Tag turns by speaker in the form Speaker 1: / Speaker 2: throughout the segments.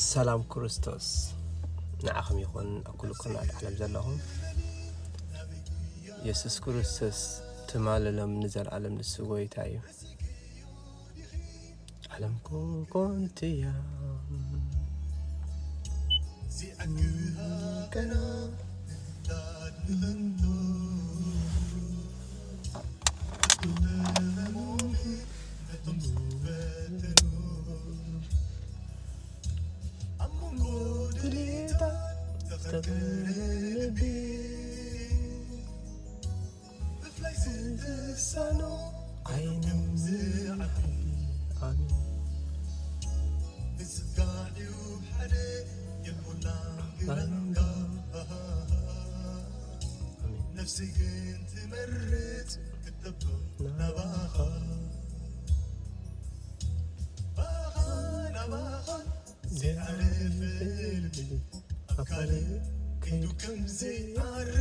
Speaker 1: سلام كريستوس نعم يكون أكلكم على العالم زلهم يسوع كريستوس تمال لهم نزل عالم السوي تايو عالمكم كنت يا كنا
Speaker 2: نفسي كنت مرت كتبت نباخا زي عرف قلبي أفكاري كيدو كم زي عرف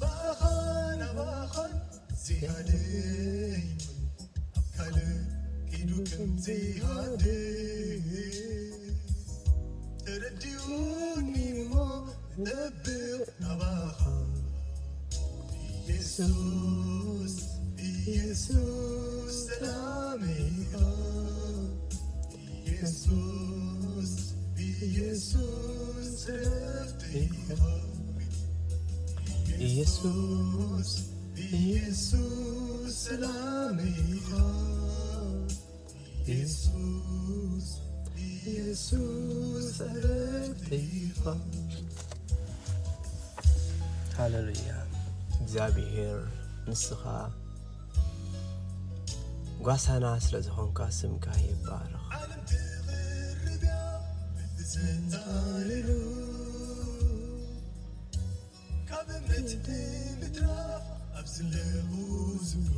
Speaker 2: باخان زي علي أفكاري كيدو كم زي عرف ترديوني مو دبر نباخا يسوس يسوس سلامي يسوس يسوس رفتي
Speaker 1: يسوس
Speaker 2: يسوس سلامي يسوس يسوس رفتي
Speaker 1: هاللويا እግዚአብሔር ንስኻ ጓሳና ስለዝኾንካ ስምካ ይባረኽ
Speaker 2: ዓለም ትኽርብያ ብዝንዛልሉ ካብ እምነት ምትራፍ ኣብ ዝለዉ ዝብሉ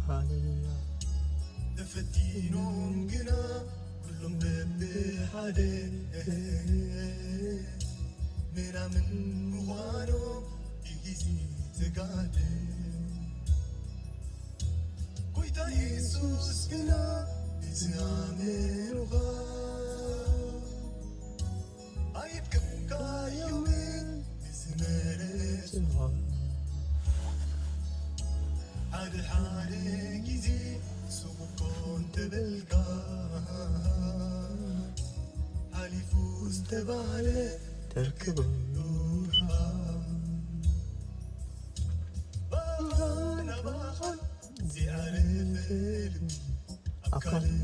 Speaker 1: ሃሌሉያ
Speaker 2: ተፈቲኖም ግና ኩሎም በብሓደ ምናምን ምዃኖም ይጊዜ ተጋደ ጎይታ ኢየሱስ ግና እዝኣመኑኻ ኣይብቅምካዮምን እዝመረፅኻ ሓደ ሓደ ጊዜ ስቑኮን ተበልካ ሓሊፉ ዝተባህለ
Speaker 1: ተርክቦ
Speaker 2: باخان زي عرف قلبي أفكاري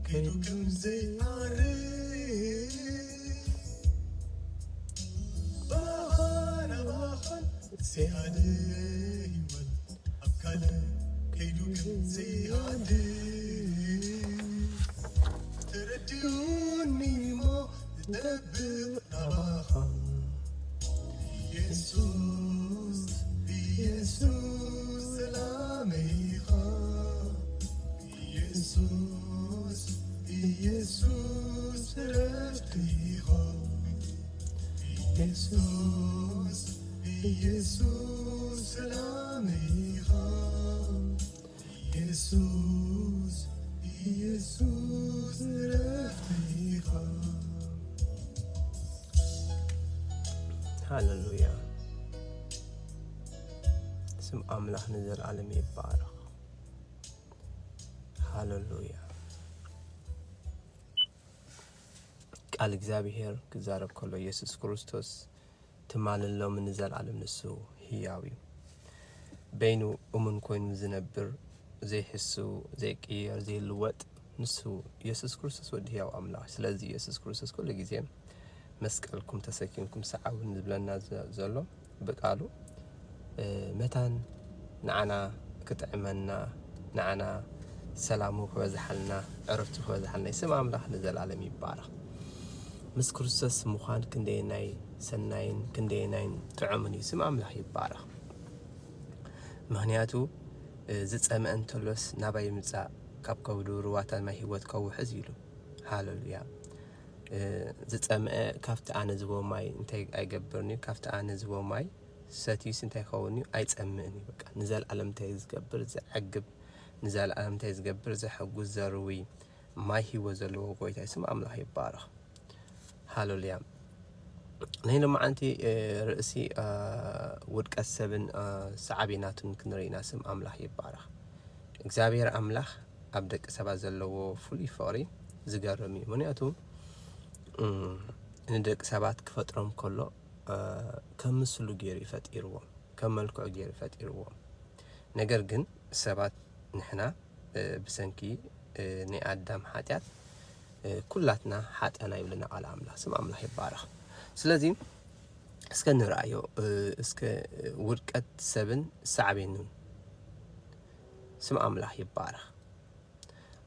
Speaker 2: كيدو كم زي عرف باخان زي عرف أفكاري كيدو كم زي عرف تردوني ما تدبر نباخا يسوس يسوس سلامي يسوس يسوس رفتي يسوس يسوس سلامي يسوس يسوس رفتي
Speaker 1: هاللويا اسم أملاح نزل عالم يبارك هاللويا قال እግዚአብሔር كزارب كله يسوع كريستوس تمال له من نزل عالم نسو هياوي بينو أمن كوين زنبر زي حسو زي كير زي الوقت نسو يسوع كريستوس ودياو أملاح سلازي يسوع كريستوس كل جزيم مسكلكم تسكينكم سعاون نزبلنا زلو بقالو متان نعنا كتعملنا نعنا سلامو وزحلنا عرفتو وزحلنا يسمع أملاح نزل عالم يبارك مس كريستوس مخان كنديناي سناين كنديناين تعمني يسمع أملاح يبارك مهنياتو زت أمن تلوس نبي مزع كاب كودو رواتان ما هيوت كو حزيلو هاللويا زت أمن كافت أنا زبو ماي انتي أجبرني كافت أنا زبو ماي ساتيس انتي خوني أيت أمني بقى نزل علم تيز قبر زعجب نزال ألم تيزجبر زحجوز زروي ما هو زلوا قوي تسمع أملاح يبارخ هالوليا نحن ما عندي رئيسي ودك السبن سعبيناتن كنرينا سم أملاح يبارخ إجابير أملاح أبدك سبع زلوا فولي فاري زجرمي منياتو ندك سبعة كفترهم كله كم سلو جيري فتيروه كم ملكو جيري فتيروه نجرجن سبعة نحنا بسنكي نقدم حاجات كلاتنا حات أنا يقولنا على أملاح سم أملاح يبارخ سلازم اسكن رأيه اسك وركت سبن سعبينون سم أملاح يبارخ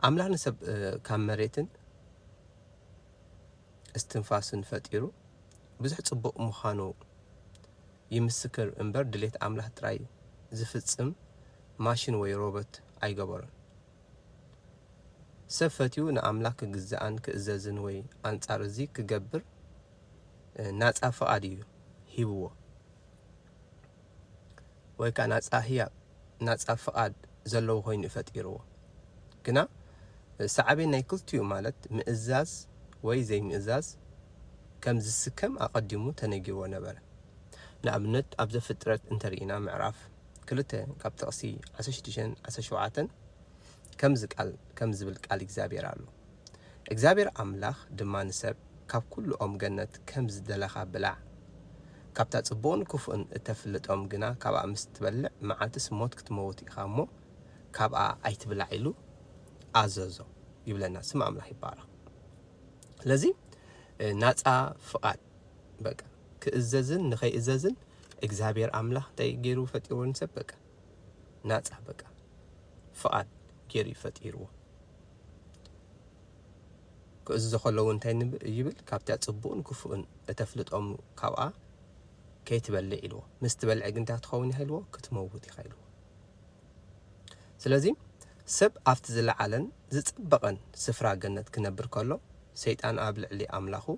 Speaker 1: أملاح نسب كامريتن استنفاسن فتيرو بزح صبق مخانو يمسكر امبر دليت أملاح تراي زفتصم ماشين وي روبوت أي جبرن سفتيو نأملاك جزءان كإزازن وي أنت أرزي كجبر ناس أفاديو هيبوا ويكان ناس أهيا ناس أفاد زلوا هين فتيرو كنا سعبين نايكلتيو مالت مئزاز وي زي مئزاز كم زسكم أقدمو تنجيو نبر نأمنت أبدا فترة انترينا معرف كلته كابتقسي عسشتشن عسشوعاتن كم زبل قال إجابير علو إجابير أملاخ دمان سب كاب كل جنة كم زدلخا بلع كاب تتصبون كفن التفلت جنا كاب مستبلع مع تسموت كتموتي خامو كاب أي تبلع إلو عززو يبلنا سمع أملاح يبارا لذي ناس فقاد بقى كإزازن نخي إزازن إجابير أملاح تيجيرو فتيرون سب بقى ناس بقى فقاد جيري فتيرو كأز خلوا انتين يبل كابتات صبون كفؤن تفلت كاوا كي تبلع إلو مستبلع انت تخوني هلو كتموتي خيلو سلازي سب أفت زلعلن زتبقن سفرا جنت كنبر كله سيطان قابل اللي أملاخو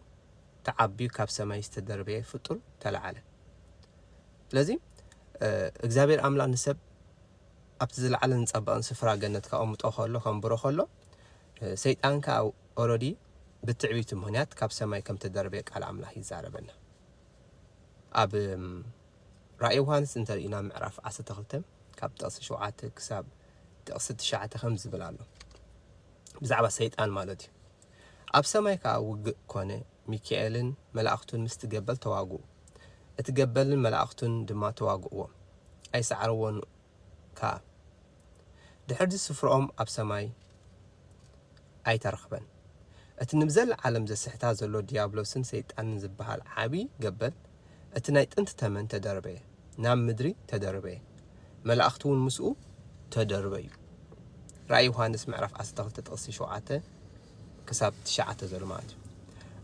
Speaker 1: تعبيو كاب سما يستدربيه فطر تلعلن لازم اجزابير أملا نسب أفت زلعلن زتبقن سفرا جنت كأمتو خلو كنبرو خلو سيطان كاو أوريدي بالتعبيت مهنات كاب سماي كم تدربيك على أملاح يزاربنا أب رأي وهانس انت لقينا معرف عسى تغلتم كاب تقصي شوعاتك كساب تقصي تشاعة خمس بلالو بزعبا سيطان مالتي أب سماي كاوق كونه ميكائيلن ملاأختون مستقبل تواقو اتقبلن ملاأختون دما تواقو أي سعرون كا دحرد السفرهم أب سماي أي ترخبن اتنبزل عالم زسحتا زلو ديابلوسن سيطان زبهال عابي قبل اتنايت انت تمن تدربيه نام مدري تدربيه ملاأختون مسؤو تدربيه رأي يوحنس معرف أستغل تتقصي شوعاته كساب تشاعته زلمات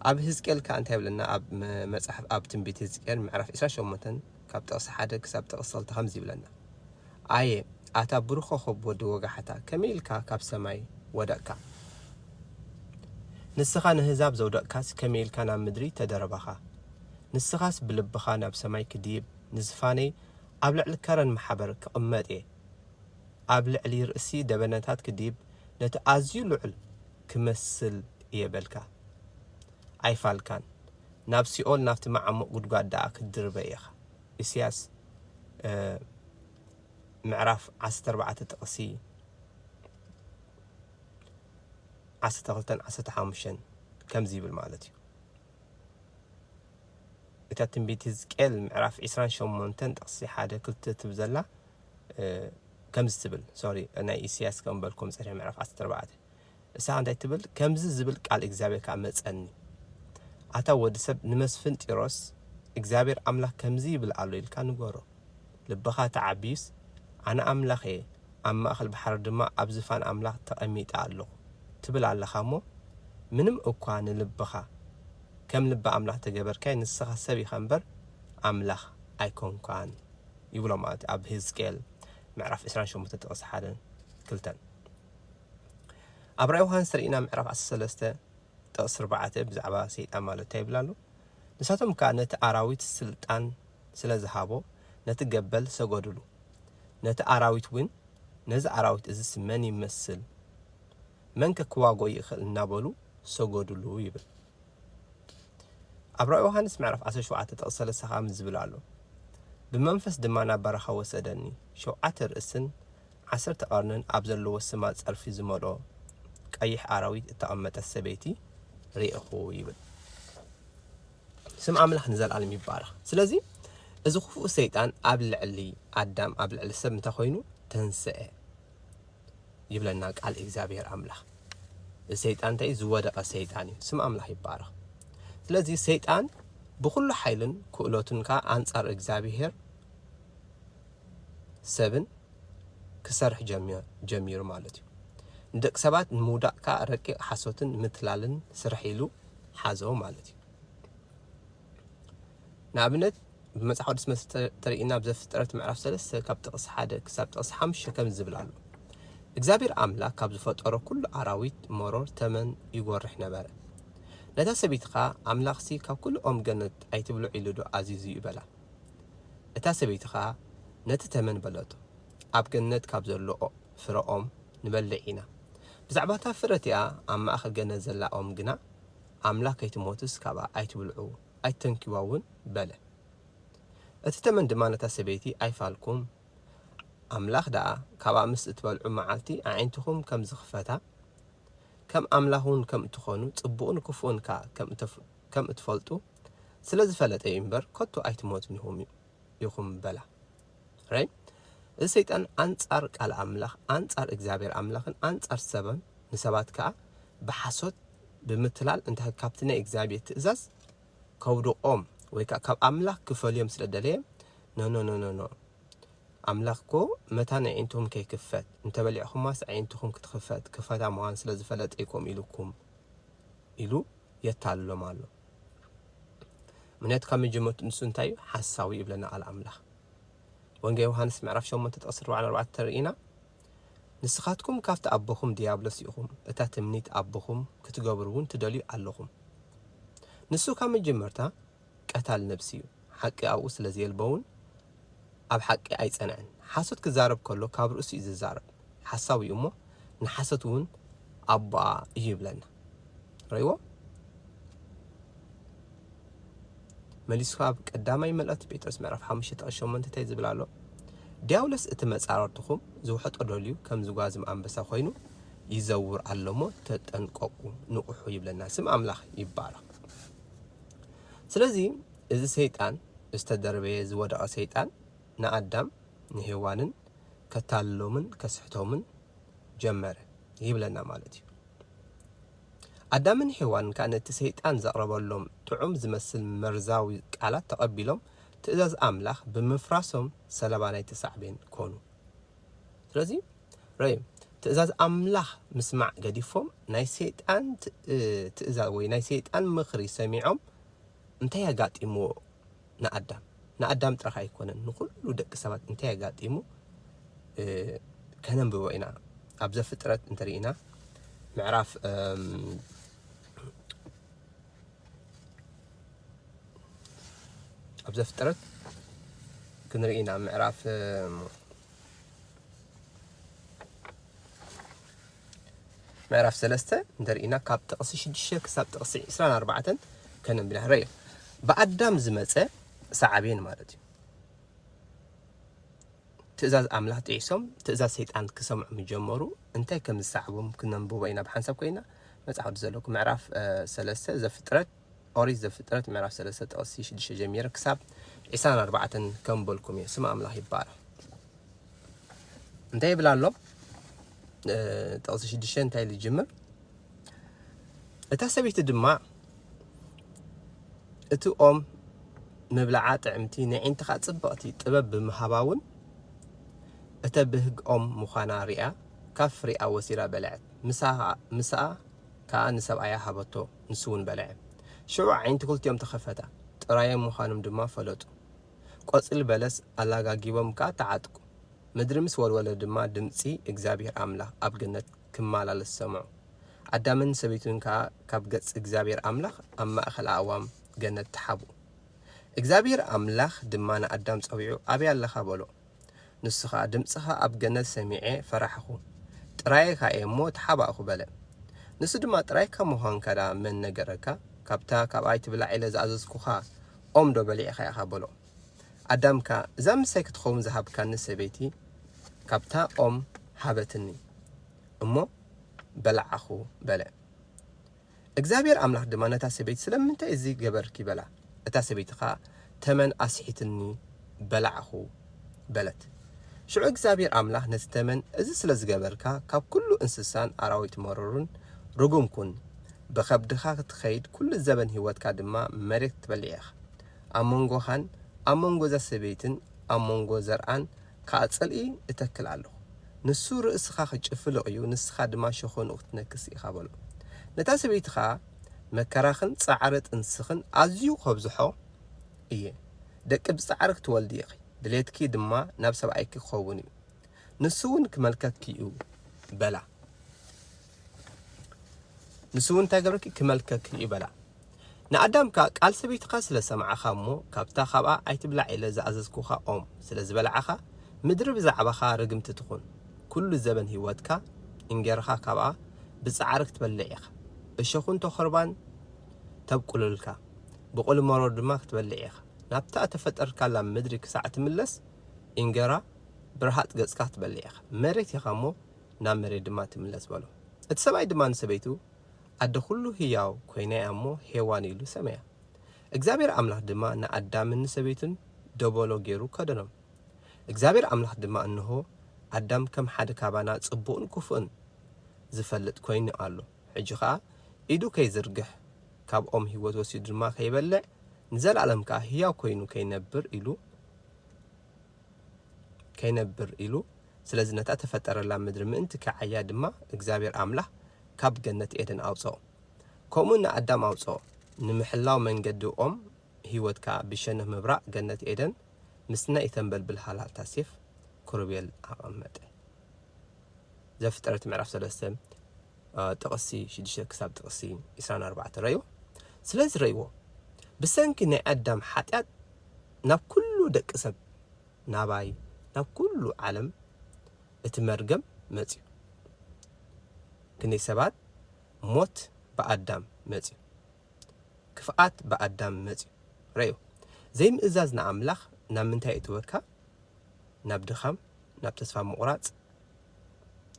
Speaker 1: أب هزكيل كأنت يبلنا أب مصحف أب تنبيت هزكيل معرف إسرا شومتن كاب تقصي حدا كساب تقصل تخمزي بلنا آيه آتا بروخو خب ودو وقحتا كميل كاب سماي ودكا نسخان هزاب زودق كاس كميل كان مدري تدربخا نسخاس بلبخا ناب سماي كديب نزفاني أبلع الكرن محبر كأمتي أبلع لي رأسي دبناتات كديب نتأزيو لعل كمثل يبلكا أي فالكان ناب سيول نافت معمق قد داك الدربيخ إسياس معرف عسى 4 تقصي عسى تغلطن عسى تحامشن كم زيبل مالتي إتا تنبيت زكيل معرف إسران شومونتن تقصي حاجة كلت تبزلا كم زبل سوري أنا إسياس كم بالكم سريع معرف عسى 4 الساعة عندي تبل كم زبل قال إجزابير كعمل تسألني عتا ود سب نمسفن تيروس إجزابير أملاح كم زيبل قالوا كان نقوله لبخا تعبيس أنا أملاح إيه أما أخل بحر دماء أبزفان أملاح تأميت قالوا تبل على خامو منم أكوان لبخا كم لب أملاح تجبر كاين السخة سبي خنبر أملاح أيكون كان يقولوا ما أب هيزكيل معرف إسران شو متتقص حالا كلتن أبرأيو هان سرينا معرف السلسة تقص 4 بزعبا سيد أمالو تيبلالو نساتهم كانت أراويت السلطان سلازهابو نتقبل سقودلو نت أراويت وين ነዚ ኣራዊት እዚ መን ይመስል መን ከክዋጎ ይኽእል እናበሉ ሰገዱሉ ይብል ኣብ ራእይ ዮሃንስ ምዕራፍ 17 ጥቕሲ 3 ከም ዝብል ኣሎ ብመንፈስ ድማ ናብ በረኻ ወሰደኒ 7 ርእስን 10 ቀርንን ኣብ ዘለዎ ስማ ጸርፊ ዝመልኦ ቀይሕ ኣራዊት እተቐመጠ ሰበይቲ ርኢኹ ይብል ስም ኣምላኽ ንዘለዓለም ይባረኽ ስለዚ እዚ ክፉእ ሰይጣን ኣብ ልዕሊ ኣዳም ኣብ ልዕሊ ሰብ እንታይ ኮይኑ ተንስአ ይብለና ቃል እግዚአብሔር ኣምላኽ እዚ ሰይጣን እንታይ ዝወደቐ ሰይጣን እዩ ስም ኣምላኽ ይባረኽ ስለዚ ሰይጣን ብኩሉ ሓይልን ክእሎትን ካ አንጻር እግዚአብሔር ሰብን ክሰርሕ ጀሚሩ ማለት እዩ ንደቂ ሰባት ንምውዳቕ ካ ረቂቕ ሓሶትን ምትላልን ስራሕ ኢሉ ሓዞ ማለት እዩ ንኣብነት ብመጽሓፍ ቅዱስ መስተሪኢና ብዘፍጥረት ምዕራፍ 3 ካብ ጥቕሲ 1 ክሳብ ጥቕሲ 5 ከም ዝብል ኣሎ እግዚአብሔር ኣምላኽ ካብ ዝፈጠሮ ኩሉ ኣራዊት መሮር ተመን ይጎርሕ ነበረ ነታ ሰበይቲ ካ ኣምላኽሲ ካብ ኩሉ ኦም ገነት ኣይትብሉ ኢሉ ዶ ኣዚዙ ይበላ እታ ሰበይቲ ካ ነቲ ተመን በለቶ ኣብ ገነት ካብ ዘለዎ ፍረ ኦም ንበልዕ ኢና ብዛዕባ እታ ፍረት እያ ኣብ ማእኸል ገነት ዘላ ኦም ግና ኣምላኽ ከይትሞትስ ካብኣ ኣይትብልዑ ኣይተንኪዋ እውን በለ እቲ ተመን ድማ ነታ ሰበይቲ ኣይፋልኩም ኣምላኽ ደኣ ካብኣ ምስ እትበልዑ መዓልቲ ኣዒንትኹም ከም ዝኽፈታ ከም ኣምላኹን ከም እትኾኑ ጽቡቕን ክፉእን ካ ከም እትፈልጡ ስለ ዝፈለጠ እምበር ከቶ ኣይትሞቱን ይኹም በላ ራይ እዚ ሰይጣን አንጻር ቃል ኣምላኽ አንጻር እግዚአብሔር ኣምላኽን አንጻር ሰብን ንሰባት ከዓ ብሓሶት ብምትላል እንታይ ካብቲ ናይ እግዚአብሔር ትእዛዝ ከውድቆም ወይ ካብ ኣምላኽ ክፈልዮም ስለደለየ ኖ ኣምላኽኮ መታ ንዒንትኹም ከይክፈት እንተበሊዕኹማስ ዒንትኹም ክትክፈት ክፈታ ምዃን ስለ ዝፈለጠ ይኮም ኢሉኩም ኢሉ የታልሎም ኣሎ ምክንያቱ ካብ መጀመርቱ ንሱ እንታይ እዩ ሓሳዊ ይብለና ቃል ኣምላኽ ወንጌል ዮሃንስ ምዕራፍ 8 ጥቕሲ 44 ተርኢና ንስኻትኩም ካብቲ ኣቦኹም ዲያብሎስ ኢኹም እታ ትምኒት ኣቦኹም ክትገብሩ እውን ትደልዩ ኣለኹም ንሱ ካብ መጀመርታ ቀታል ነብሲ እዩ ሓቂ ኣብኡ ስለ ዘየልበውን ኣብ ሓቂ ኣይጸንዕን ሓሶት ክዛረብ ከሎ ካብ ርእሱ እዩ ዝዛረብ ሓሳዊ እዩ እሞ ንሓሶት እውን ኣባ እዩ ይብለና ራይዎ መሊስካ ኣብ ቀዳማይ መልእኽቲ ጴጥሮስ ምዕራፍ 5 ጥቕሲ 8 እንታይ ዝብል ኣሎ ዲያብሎስ እቲ መጻረርትኹም ዝውሕጦ ደልዩ ከም ዝጓዝም ኣንበሳ ኮይኑ ይዘውር ኣሎሞ ተጠንቀቁ ንቑሑ ይብለና ስም ኣምላኽ ይባረኽ ስለዚ እዚ ሰይጣን ዝተደረበየ ዝወደቐ ሰይጣን ንኣዳም ንሄዋንን ከታልሎምን ከስሕቶምን ጀመረ ይብለና ማለት እዩ ኣዳምን ሄዋንን ከዓ ነቲ ሰይጣን ዘቕረበሎም ጥዑም ዝመስል መርዛዊ ቃላት ተቐቢሎም ትእዛዝ ኣምላኽ ብምፍራሶም ሰለባ ናይ ተሳዕቤን ኮኑ ስለዚ ራይ ትእዛዝ ኣምላኽ ምስማዕ ገዲፎም ናይ ሰይጣን ትእዛዝ ወይ ናይ ሰይጣን ምኽሪ ሰሚዖም እንታይ ያጋጢምዎ ንኣዳም ጥራኽ ኣይኮነን ንኩሉ ደቂ ሰባት እንታይ ያጋጢሙ ከነንብቦ ኢና ኣብ ዘፍጥረት እንተሪኢና ምዕራፍ ኣብ ዘፍጥረት ክንሪኢና ምዕራፍ ምዕራፍ 3 እንተሪኢና ካብ ጥቕሲ 6 ክሳብ ጥቕሲ 24 ከነንብና ራይ በኣዳም ዝመፀ ሰዓቤን ማለት እዩ ትእዛዝ ኣምላኽ ጥዒሶም ትእዛዝ ሰይጣን ክሰምዑ ምጀመሩ እንታይ ከም ዝሰዓቦም ክነንብቦ ኢና ብሓንሳብ ኮይና መጽሓፍ ቅዱስ ዘለኩም ምዕራፍ 3 ዘፍጥረት ኦሪት ዘፍጥረት ምዕራፍ 3 ጥቕሲ 6 ጀሚረ ክሳብ 24 ከም በልኩም እየ ስም ኣምላኽ ይባረኽ እንታይ ይብላ ኣሎ ጥቕሲ 6 እንታይ ልጅምር እታ ሰበይቲ ድማ እቲ ኦም ምብላዓ ጥዕምቲ ንዒንትኻ ጽብቕቲ ጥበብ ብምሃባውን እተ ብህግኦም ምዃና ሪኣ ካብ ፍሪኣ ወሲራ በልዐት ምስኣ ከዓ ንሰብኣያ ሃበቶ ንሱ እውን በልዐ ሽዑ ዓይንቲ ክልቲኦም ተኸፈታ ጥራዮም ምዃኖም ድማ ፈለጡ ቆጽሊ በለስ ኣላጋጊቦም ከዓ ተዓጥቁ ምድሪ ምስ ወልወለ ድማ ድምፂ እግዚአብሔር ኣምላኽ ኣብ ገነት ክመላለስ ሰምዑ ኣዳምን ሰበይቱን ከዓ ካብ ገጽ እግዚአብሔር ኣምላኽ ኣብ ማእኸል ኣእዋም ገነት ተሓቡ እግዚአብሔር ኣምላኽ ድማ ንኣዳም ፀዊዑ ኣበይ ኣለኻ በሎ ንስኻ ድምጽኻ ኣብ ገነት ሰሚዐ ፈራሕኹ ጥራይካ እሞ ተሓባእኹ በለ ንሱ ድማ ጥራይካ ምዃንካ ዳ መን ነገረካ ካብታ ካብኣይ ትብላዕ ኢለ ዝኣዘዝኩኻ ኦም ዶ በሊዕኻ ኢኻ በሎ ኣዳምካ እዛ ምሳይ ክትኸውን ዝሃብካኒ ሰበይቲ ካብታ ኦም ሃበትኒ እሞ በላዓኹ በለ እግዚአብሔር ኣምላኽ ድማ ነታ ሰበይቲ ስለምንታይ እዚ ገበርኪ በላ እታ ሰበይትኻ ተመን ኣስሒትኒ በላዓኹ በለት ሽዑ እግዚአብሔር ኣምላኽ ነቲ ተመን እዚ ስለ ዝገበርካ ካብ ኩሉ እንስሳን ኣራዊት መረሩን ርጉምኩን ብኸብድኻ ክትኸይድ ኩሉ ዘበን ህይወትካ ድማ መሬት ትበልዕ ኢኻ ኣብ መንጎኻን ኣብ መንጎ እዛ ሰበይትን ኣብ መንጎ ዘርኣን ካኣጸልኢ እተክል ኣለኹ ንሱ ርእስኻ ክጭፍልቕ እዩ ንስኻ ድማ ሸኾኑ ክትነክስ ኢኻ በሎ ነታ ሰበይትኻ መከራኽን ጻዕሪ ጥንስኽን ኣዝዩ ከብዝሖ እየ ደቂ ብጻዕሪ ክትወልዲ ኢኺ ድሌትኪ ድማ ናብ ሰብኣይኪ ክኸውን እዩ ንሱ እውን ክመልከትኪ እዩ በላ ንሱ እውን እንታይ ገብረኪ ክመልከትኪ እዩ በላ ንኣዳምካ ቃል ሰበይትኻ ስለ ሰምዓኻ እሞ ካብታ ካብኣ ኣይትብላዕ ኢለ ዝኣዘዝኩኻ ኦም ስለ ዝበልዓኻ ምድሪ ብዛዕባኻ ርግምቲ ትኹን ኩሉ ዘበን ህይወትካ እንጌርኻ ካብኣ ብጻዕሪ ክትበልዕ ኢኻ እሸኹን ተኸርባን ተብቁልልካ ብቁል መሮር ድማ ክትበልዕ ኢኻ ናብታ ተፈጠርካላ ምድሪ ክሳዕ ትምለስ እንጌራ ብርሃት ገጽካ ክትበልዕ ኢኻ መሬት ኢኻ እሞ ናብ መሬት ድማ ትምለስ በሎ እቲ ሰብኣይ ድማ ንሰበይቱ ኣደ ኩሉ ህያው ኮይና እሞ ሄዋን ኢሉ ሰመያ እግዚአብሔር ኣምላኽ ድማ ንኣዳምን ንሰበይቱን ደበሎ ገይሩ ከደኖም እግዚአብሔር ኣምላኽ ድማ እንሆ ኣዳም ከም ሓደ ካባና ጽቡቕን ክፉእን ዝፈልጥ ኮይኑ ኣሎ ሕጂ ከዓ ኢዱ ከይዝርግሕ ካብ ኦም ህይወት ወሲዱ ድማ ከይበልዕ ንዘላለም ከዓ ህያው ኮይኑ ከይነብር ኢሉ ስለዚ ነታ ተፈጠረላ ምድሪ ምእንቲ ከዓያ ድማ እግዚአብሔር ኣምላኽ ካብ ገነት ኤደን ኣውፅኦ ከምኡ ንኣዳም ኣውፅኦ ንምሕላው መንገዲ ኦም ህይወትካ ብሸነፍ ምብራቕ ገነት ኤደን ምስና የተንበልብል ሃልሃልታ ሴፍ ኩርቤል ኣቐመጠ ዘፍጥረት ምዕራፍ 3 ጥቕሲ 6 ክሳብ ጥቕሲ 24 ረእዮ ስለዚ ረእይዎ ብሰንኪ ናይ ኣዳም ሓጢኣት ናብ ኩሉ ደቂ ሰብ ናባይ ናብ ኩሉ ዓለም እቲ መርገም መጽዩ ክንደይ ሰባት ሞት ብኣዳም መጽዩ ክፍኣት ብኣዳም መጽዩ ረእዮ ዘይምእዛዝ ንኣምላኽ ናብ ምንታይ እትወካ ናብ ድኻም ናብ ተስፋ ምቑራጽ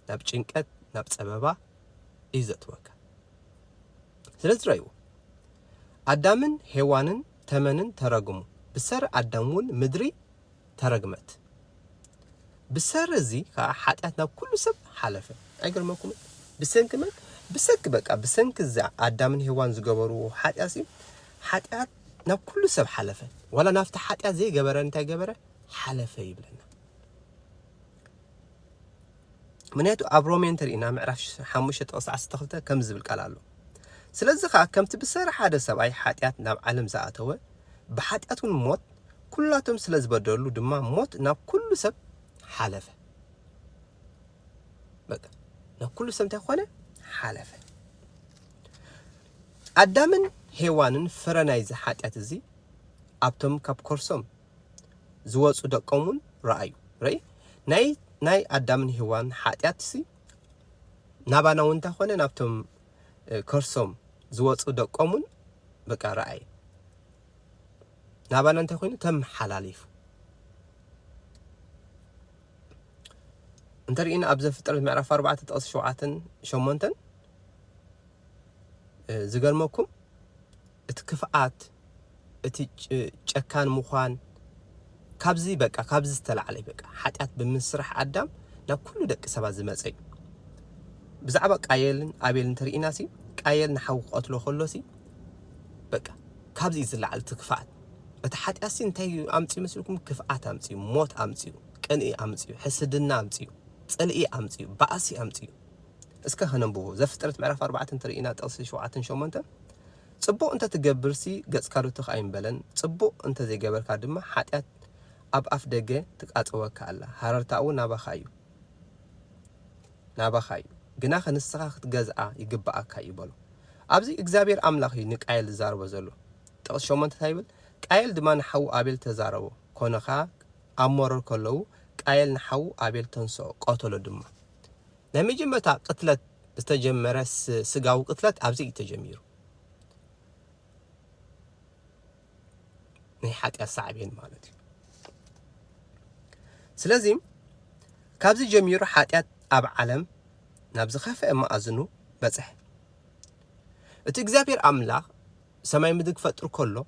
Speaker 1: ናብ ጭንቀት ናብ ጸበባ እዩ ዘእትወካ ስለዚ ረእይዎ ኣዳምን ሄዋንን ተመንን ተረግሙ ብሰር ኣዳም እውን ምድሪ ተረግመት ብሰር እዚ ከዓ ሓጢኣት ናብ ኩሉ ሰብ ሓለፈ ኣይገርመኩም ብሰንኪ መን ብሰንኪ በቃ ብሰንኪ እዛ ኣዳምን ሄዋን ዝገበርዎ ሓጢኣት እዩ ሓጢኣት ናብ ኩሉ ሰብ ሓለፈ ወላ ናብቲ ሓጢኣት ዘይገበረ እንታይ ገበረ ሓለፈ ይብለና ምክንያቱ ኣብ ሮሜ እንተሪእና ምዕራፍ 5 ጥቕሲ 12 ከም ዝብል ቃል ኣሎ ስለዚ ከዓ ከምቲ ብሰር ሓደ ሰብኣይ ሓጢኣት ናብ ዓለም ዝኣተወ ብሓጢኣት እውን ሞት ኩላቶም ስለ ዝበደሉ ድማ ሞት ናብ ኩሉ ሰብ ሓለፈ በቃ ናብ ኩሉ ሰብ እንታይ ኮነ ሓለፈ ኣዳምን ሄዋንን ፍረ ናይዚ ሓጢኣት እዚ ኣብቶም ካብ ኮርሶም ዝወፁ ደቆምን ረኣዩ ርኢ ናይ ኣዳምን ሄዋን ሓጢኣት እዚ ናባና እውን እንታይ ኮነ ናብቶም ኮርሶም ዝወፁ ደቆምን በቃ ረኣይ ናባና እንታይ ኮይኑ ተመሓላሊፉ እንተሪእና ኣብ ዘፍጥረት ምዕራፍ 4 ጥቕሲ 7-8 ዝገርመኩም እቲ ክፍኣት እቲ ጨካን ምዃን ካብዚ በቃ ካብዚ ዝተላዕለ በቃ ሓጢኣት ብምስራሕ ኣዳም ናብ ኩሉ ደቂ ሰባት ዝመፀ እዩ ብዛዕባ ቃየልን ኣቤልን እንተሪእና ሲ ቃየል ንሓዊ ክቐትሎ ከሎሲ በቃ ካብዚ ዝለዓለ እቲ ክፍኣት እቲ ሓጢኣት ሲ እንታይ ኣምፅኡ መስልኩም ክፍኣት ኣምፅኡ ሞት ኣምፅኡ ቅንኢ ኣምፅኡ ሕስድና ኣምፅኡ ጽልኢ ኣምፅኡ ባእሲ ኣምፅኡ እስከ ከነንብቦ ዘፍጥረት ምዕራፍ 4 እንተሪእና ጥቕሲ 7-8 ጽቡቕ እንተ ትገብርሲ ገጽካ ዶ ኣይምበለን ጽቡቕ እንተ ዘይገበርካ ድማ ሓጢኣት ኣብ ኣፍ ደገ ትቃጽወካ ኣላ ሃረርታኡ ናባኻ እዩ ግና ከንስኻ ክትገዝኣ ይግባኣካ ይበሎ ኣብዚ እግዚአብሔር ኣምላኽ እዩ ንቃየል ዝዛረቦ ዘሎ ጥቕሲ 8 እንታይ ይብል ቃየል ድማ ንሓዊ ኣቤል ተዛረቦ ኮነኻ ኣብ መሮር ከለዉ ቃየል ንሓው ኣቤል ተንስኦ ቆተሎ ድማ ናይ መጀመርታ ቅትለት ዝተጀመረ ስጋዊ ቅትለት ኣብዚ ተጀሚሩ ናይ ሓጢያት ሳዕቤን ማለት እዩ ስለዚ ካብዚ ጀሚሩ ሓጢያት ኣብ ዓለም ናብ ዝኸፍአ ማእዝኑ በጽሕ እቲ እግዚአብሔር ኣምላኽ ሰማይ ምድር ክፈጥር ከሎ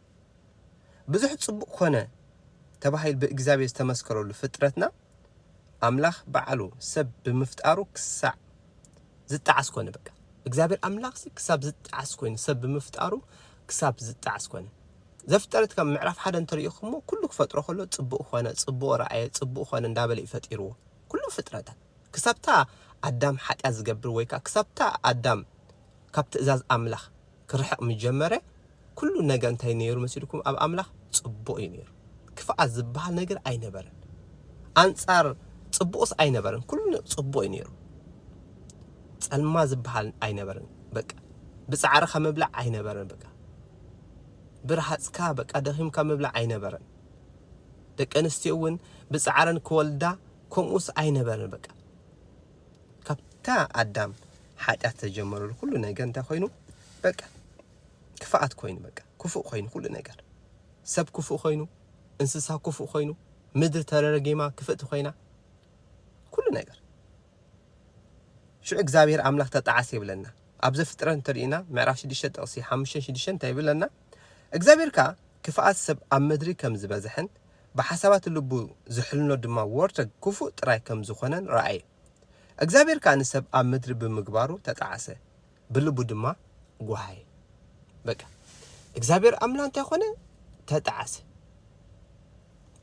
Speaker 1: ብዙሕ ጽቡቕ ኮነ ተባሂል ብእግዚአብሔር ዝተመስከረሉ ፍጥረትና ኣምላኽ በዓሉ ሰብ ብምፍጣሩ ክሳዕ ዝጣዓስ ኮነ በቃ እግዚአብሔር ኣምላኽ ክሳብ ዝጣዓስ ኮይኑ ሰብ ብምፍጣሩ ክሳብ ዝጣዓስ ኮነ ዘፍጠረት ከም ምዕራፍ 1 እንተሪኢኹሞ ኩሉ ክፈጥሮ ከሎ ጽቡቕ ኮነ ጽቡቕ ረኣየ ጽቡቕ ኮነ እንዳበለ ይፈጢርዎ ኩሉ ፍጥረታት ክሳብታ ኣዳም ሓጢያት ዝገብር ወይ ክሳብታ ኣዳም ካብ ትእዛዝ ኣምላኽ ክርሕቕ ምጀመረ ኩሉ ነገር እንታይ ነይሩ መሲልኩም ኣብ ኣምላኽ ጽቡቕ እዩ ነይሩ ክፍኣት ዝበሃል ነገር ኣይነበረን ኣንጻር ጽቡቕስ ኣይነበረን ኩሉ ጽቡቕ እዩ ነይሩ ጸልማ ዝበሃል ኣይነበረን በቃ ብጻዕርኻ ምብላዕ ኣይነበረን በቃ ብርሃጽካ በቃ ደኺምካ ምብላዕ ኣይነበረን ደቂ ኣንስትዮ እውን ብጻዕረን ክወልዳ ከምኡስ ኣይነበረን በቃ ካብታ ኣዳም ሓጢያት ተጀመረሉ ኩሉ ነገር እንታይ ኮይኑ በቃ ክፍኣት ኮይኑ በቃ ክፉእ ኮይኑ ኩሉ ነገር ሰብ ክፉእ ኮይኑ እንስሳ ክፉእ ኮይኑ ምድር ተረረጊማ ክፍእቲ ኮይና ኩሉ ነገር ሽዑ እግዚአብሔር ኣምላኽ ተጣዓስ ይብለና ኣብ ዘፍጥረት እንተሪኢና ምዕራፍ 6 ጥቕሲ 5-6 እንታይ ይብለና እግዚአብሔርካ ክፍኣት ሰብ ኣብ ምድሪ ከም ዝበዝሕን ብሓሳባት ልቡ ዝሕልኖ ድማ ወርተግ ክፉእ ጥራይ ከም ዝኾነን ረኣየ እግዚአብሔርካ ንሰብ ኣብ ምድሪ ብምግባሩ ተጣዓሰ ብልቡ ድማ ጓሃየ በቃ እግዚአብሔር ኣምላኽ እንታይ ኮነ ተጣዓሰ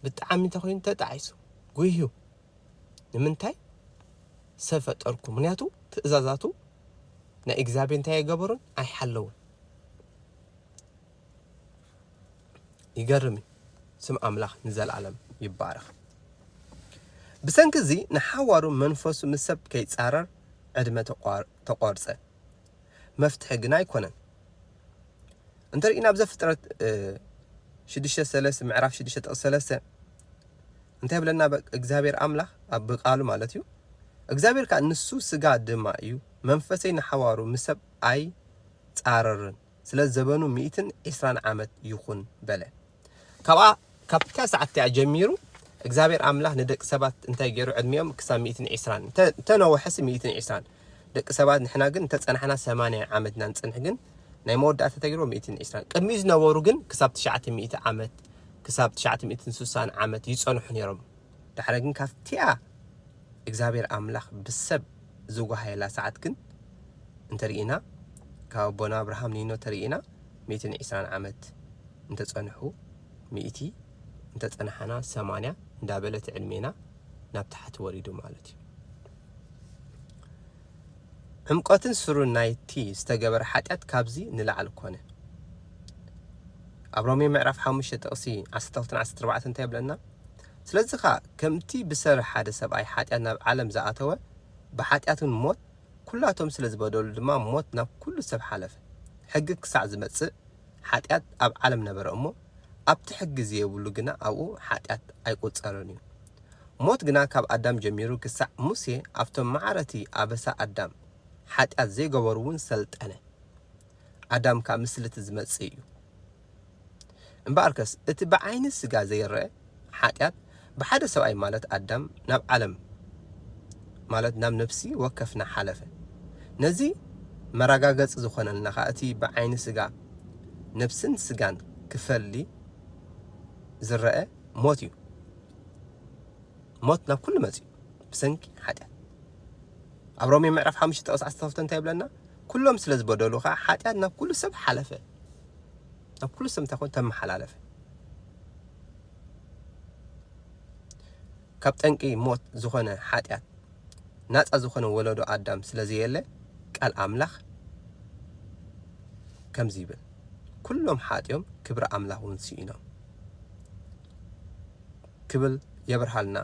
Speaker 1: ብጣዕሚ እንታይ ኮይኑ ተጣዓይሱ ጉይሁ ንምንታይ ሰብ ፈጠርኩ ምክንያቱ ትእዛዛቱ ናይ እግዚአብሔር እንታይ ይገበሩን ኣይሓለውን ይገርም ስም ኣምላኽ ንዘለዓለም ይባረኽ ብሰንኪ እዚ ንሓዋሩ መንፈሱ ምስ ሰብ ከይጻረር ዕድመ ተቆርፀ መፍትሒ ግን ኣይኮነን እንተሪኢና ኣብ ዘፍጥረት 6:3 ምዕራፍ 6:3 እንታይ ብለና እግዚአብሔር ኣምላኽ ኣብ ቃሉ ማለት እዩ እግዚአብሔር ካ ንሱ ስጋ ድማ እዩ መንፈሰይ ንሓዋሩ ምስ ሰብ ኣይ ጻረርን ስለ ዘበኑ 120 ዓመት ይኹን በለ ካብታ ሰዓት ጀሚሩ እግዚአብሔር ኣምላኽ ንደቂ ሰባት እንታይ ገይሩ ዕድሚኦም ክሳብ 120 ተነወሐስ 120 ደቂ ሰባት ንሕና ግን ተጸናሕና 80 ዓመትና ንጽንሕ ግን ናይ መወዳእታ ተገይሩ 120 ቅድሚ ዝነበሩ ግን ክሳብ 900 ዓመት ክሳብ 960 ዓመት ይጸንሑ ነይሮም ድሕሪ ግን ካብቲያ እግዚአብሔር ኣምላኽ ብሰብ ዝጓሃየላ ሰዓት ግን እንተሪኢና ካብ ኣቦና አብርሃም ኒኖ ተሪኢና 120 ዓመት እንተጸንሑ 100 እንተጸናሕና 80 እንዳበለት ዕድሜና ናብ ታሕቲ ወሪዱ ማለት እዩ ዕምቆትን ስሩን ናይቲ ዝተገበረ ሓጢያት ካብዚ ንላዕል ኮነ ኣብ ሮሜ ምዕራፍ 5 ጥቕሲ 12-14 እንታይ ይብለና ስለዚ ኻ ከምቲ ብሰርሕ ሓደ ሰብኣይ ሓጢያት ናብ ዓለም ዝኣተወ ብሓጢያትን ሞት ኩላቶም ስለ ዝበደሉ ድማ ሞት ናብ ኩሉ ሰብ ሓለፈ ሕጊ ክሳዕ ዝመጽእ ሓጢያት ኣብ ዓለም ነበረ እሞ ኣብቲ ሕጊ ዘየብሉ ግና ኣብኡ ሓጢያት ኣይቆጸረን እዩ ሞት ግና ካብ ኣዳም ጀሚሩ ክሳዕ ሙሴ ኣብቶም ማዕረቲ ኣበሳ ኣዳም ሓጢያት ዘይገበሩ እውን ሰልጠነ ኣዳም ካብ ምስልቲ ዝመጽእ እዩ እምበኣርከስ እቲ ብዓይኒ ስጋ ዘይረአ ሓጢያት ብሓደ ሰብኣይ ማለት ኣዳም ናብ ዓለም ማለት ናብ ነፍሲ ወከፍና ሓለፈ ነዚ መረጋገጽ ዝኾነልና ኻ እቲ ብዓይኒ ስጋ ነፍስን ስጋን ክፈሊ ዝረአ ሞት እዩ ሞት ናብ ኩሉ መጽኡ ብሰንኪ ሓጢያት ኣብ ሮሜ ምዕራፍ 5 ጥቕሲ 12 እንታይ ይብለና ኩሎም ስለ ዝበደሉ ኻ ሓጢያት ናብ ኩሉ ሰብ ሓለፈ ናብ ኩሉ ሰብ እንታይ ኮን ተመሓላለፈ ካብ ጠንቂ ሞት ዝኾነ ሓጢያት ናጻ ዝኾነ ወለዶ ኣዳም ስለዘየለ ቃል ኣምላኽ ከምዚ ይብል ኩሎም ሓጢዮም ክብሪ ኣምላኽ እውን ስኢኖም ክብል የብርሃልና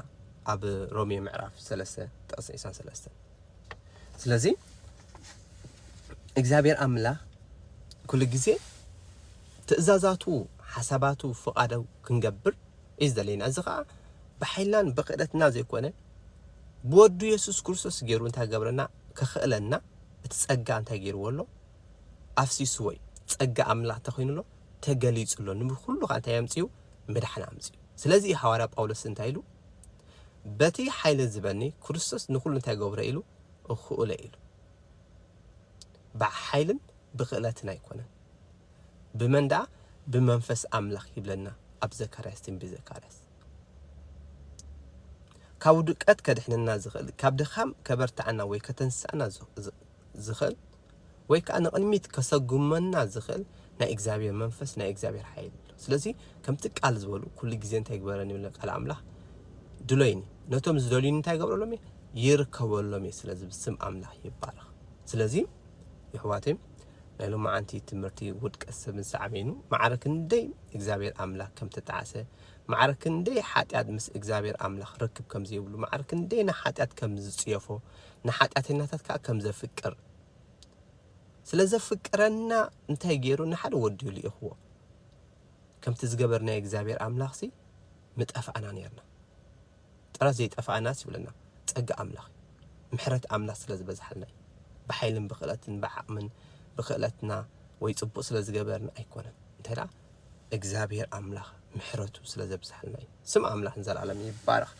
Speaker 1: ኣብ ሮሜ ምዕራፍ 3 ጥቕሲ 23 ስለዚ እግዚአብሔር ኣምላኽ ኩሉ ግዜ ትእዛዛቱ ሓሳባቱ ፍቓዱ ክንገብር እዩ ዘለና እዚ ኸዓ بحيلان بقدتنا زي كونه بودو يسوس كريستوس غيرو انت غبرنا كخلنا تصقا انت غيرو ولو افسي سوي تصقا املاح تخينلو تغليصلو نم كله انت يمصيو مدحنا امصيو ስለዚህ ሐዋርያ ጳውሎስ እንታይሉ በቲ ኃይለ ዝበኒ ክርስቶስ ንኩሉ እንታይ ገብረ ኢሉ እኹለ ኢሉ በኃይልን ብኽእለትን አይኮነን በመንዳ በመንፈስ አምላክ ይብለና አብ ዘካርያስ ትንቢት ዘካርያስ ካውድቀት ከድሕንና ዝኽእል ካብ ድኻም ከበርታዕና ወይ ከተንሳዕና ዝኽእል ወይ ከዓ ንቕድሚት ከሰጉመና ዝኽእል ናይ እግዚአብሔር መንፈስ ናይ እግዚአብሔር ኃይል ስለዚህ ከምቲ ቃል ዝበሉ ኩሉ ግዜ እንታይ ይግበረን ይብለ ቃል አምላክ ድሎይኒ ነቶም ዝደልዩን እንታይ ይገብረሎም ይርከበሎም ስለዚህ ስም አምላክ ይባረክ ስለዚህ ይህዋቴም ናይሎ ማዓንቲ ትምህርቲ ውድቀት ሰብን ሰዓሜኑ ማዕረክ እንደይ እግዚአብሔር አምላክ ከም ተጣዓሰ ማዕረክ እንደይ ኃጢአት ምስ እግዚአብሔር አምላክ ረክብ ከም ዘይብሉ ማዕረክ እንደይ ንኃጢአት ከም ዝጽየፎ ንኃጢአተኛታት ከዓ ከም ዘፍቅር ስለዚህ ፍቅረና እንታይ ገይሩ ንሓደ ወዲዩ ሊእኽዎ ከምቲ ዝገበርና እግዚአብሔር አምላክ ሲ ምጠፋአና ነርና ጥራ ዘይጠፋአናስ ይብለና ጸጋ አምላክ ምሕረት አምላክ ስለዝበዝሐልና بحيلن بخلتن بعقمن بخلتنا ويصبو ስለዝገበርና አይኮነን እንተላ እግዚአብሔር አምላክ ምሕረቱ ስለዘብዝሐልና ስም አምላክ እንዘላለም ይባረክ